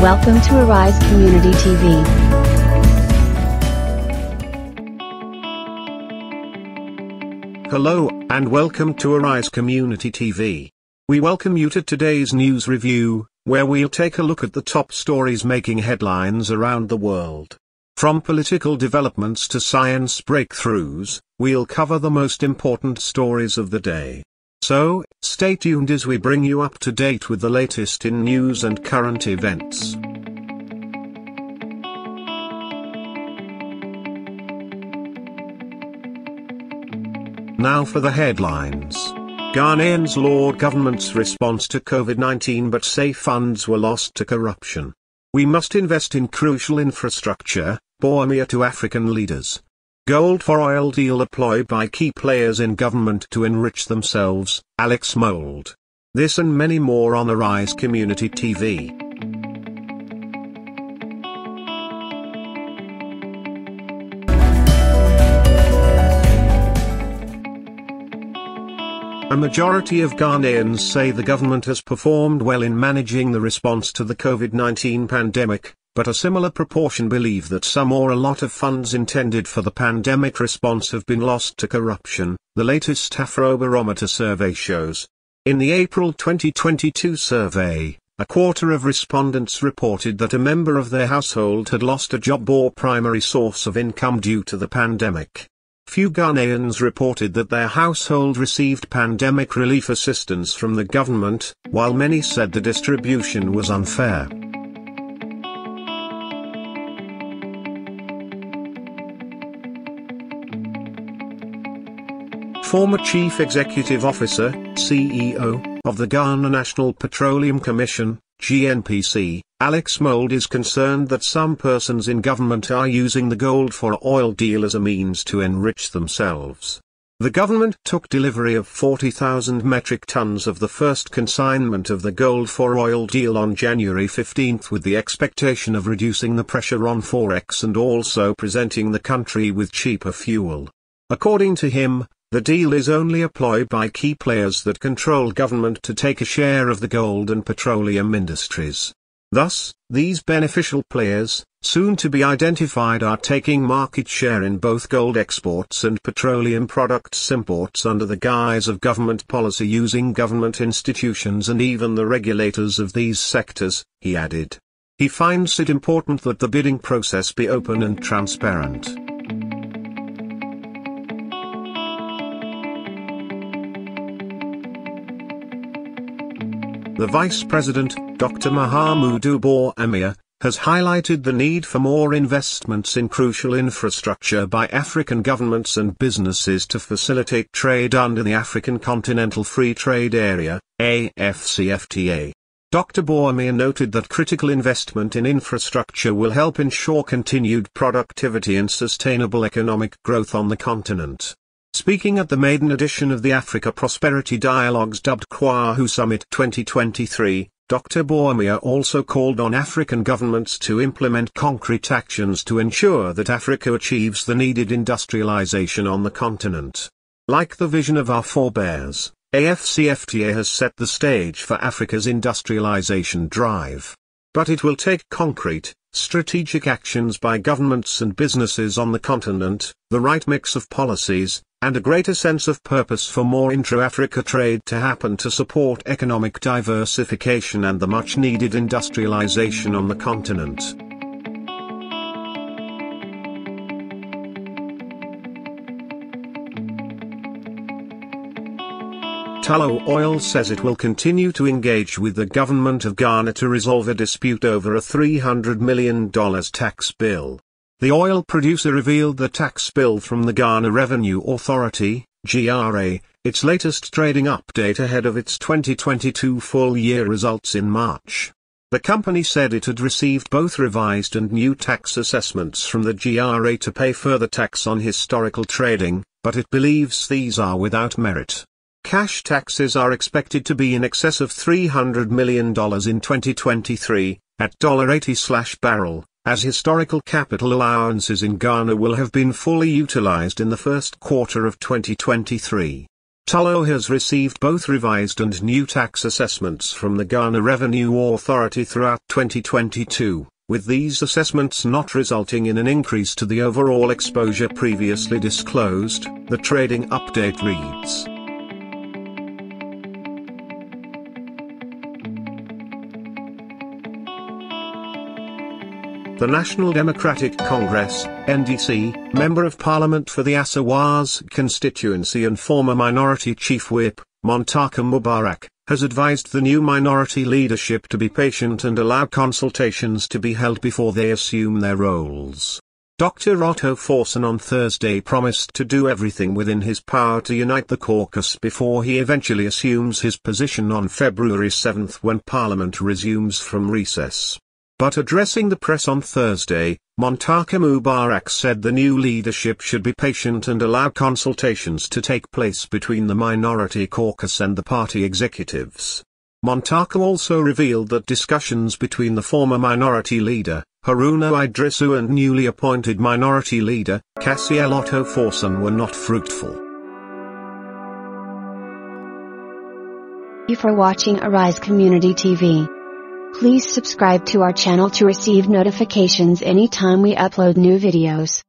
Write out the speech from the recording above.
Welcome to Arise Community TV. Hello, and welcome to Arise Community TV. We welcome you to today's news review, where we'll take a look at the top stories making headlines around the world. From political developments to science breakthroughs, we'll cover the most important stories of the day. So, stay tuned as we bring you up to date with the latest in news and current events. Now for the headlines. Ghanaians laud government's response to COVID-19 but say funds were lost to corruption. We must invest in crucial infrastructure, Bawumia to African leaders. Gold for oil deal employed by key players in government to enrich themselves, Alex Mould. This and many more on Arise Community TV. A majority of Ghanaians say the government has performed well in managing the response to the COVID-19 pandemic, but a similar proportion believe that some or a lot of funds intended for the pandemic response have been lost to corruption, the latest Afrobarometer survey shows. In the April 2022 survey, a quarter of respondents reported that a member of their household had lost a job or primary source of income due to the pandemic. Few Ghanaians reported that their household received pandemic relief assistance from the government, while many said the distribution was unfair. Former Chief Executive Officer, CEO, of the Ghana National Petroleum Commission, GNPC, Alex Mould is concerned that some persons in government are using the gold for oil deal as a means to enrich themselves. The government took delivery of 40,000 metric tons of the first consignment of the gold for oil deal on January 15 with the expectation of reducing the pressure on Forex and also presenting the country with cheaper fuel. According to him, the deal is only employed by key players that control government to take a share of the gold and petroleum industries. Thus, these beneficial players, soon to be identified, are taking market share in both gold exports and petroleum products imports under the guise of government policy using government institutions and even the regulators of these sectors, he added. He finds it important that the bidding process be open and transparent. The Vice President, Dr. Mahamudu Bawumia, has highlighted the need for more investments in crucial infrastructure by African governments and businesses to facilitate trade under the African Continental Free Trade Area, AfCFTA. Dr. Bawumia noted that critical investment in infrastructure will help ensure continued productivity and sustainable economic growth on the continent. Speaking at the maiden edition of the Africa Prosperity Dialogues dubbed Kwahu Summit 2023, Dr. Bawumia also called on African governments to implement concrete actions to ensure that Africa achieves the needed industrialization on the continent. Like the vision of our forebears, AfCFTA has set the stage for Africa's industrialization drive. But it will take concrete, strategic actions by governments and businesses on the continent, the right mix of policies, and a greater sense of purpose for more intra-Africa trade to happen to support economic diversification and the much-needed industrialization on the continent. Tullow Oil says it will continue to engage with the government of Ghana to resolve a dispute over a $300 million tax bill. The oil producer revealed the tax bill from the Ghana Revenue Authority, GRA, its latest trading update ahead of its 2022 full-year results in March. The company said it had received both revised and new tax assessments from the GRA to pay further tax on historical trading, but it believes these are without merit. Cash taxes are expected to be in excess of $300 million in 2023, at $80/barrel, as historical capital allowances in Ghana will have been fully utilized in the first quarter of 2023. Tullow has received both revised and new tax assessments from the Ghana Revenue Authority throughout 2022, with these assessments not resulting in an increase to the overall exposure previously disclosed, the trading update reads. The National Democratic Congress, NDC, Member of Parliament for the Asawaz constituency and former Minority Chief Whip, Montaka Mubarak, has advised the new minority leadership to be patient and allow consultations to be held before they assume their roles. Dr. Otto Forson on Thursday promised to do everything within his power to unite the caucus before he eventually assumes his position on February 7 when Parliament resumes from recess. But addressing the press on Thursday, Montaka Mubarak said the new leadership should be patient and allow consultations to take place between the minority caucus and the party executives. Montaka also revealed that discussions between the former minority leader, Haruna Idrisu, and newly appointed minority leader, Cassiel Otto Forson, were not fruitful. Thank you for watching Arise Community TV. Please subscribe to our channel to receive notifications anytime we upload new videos.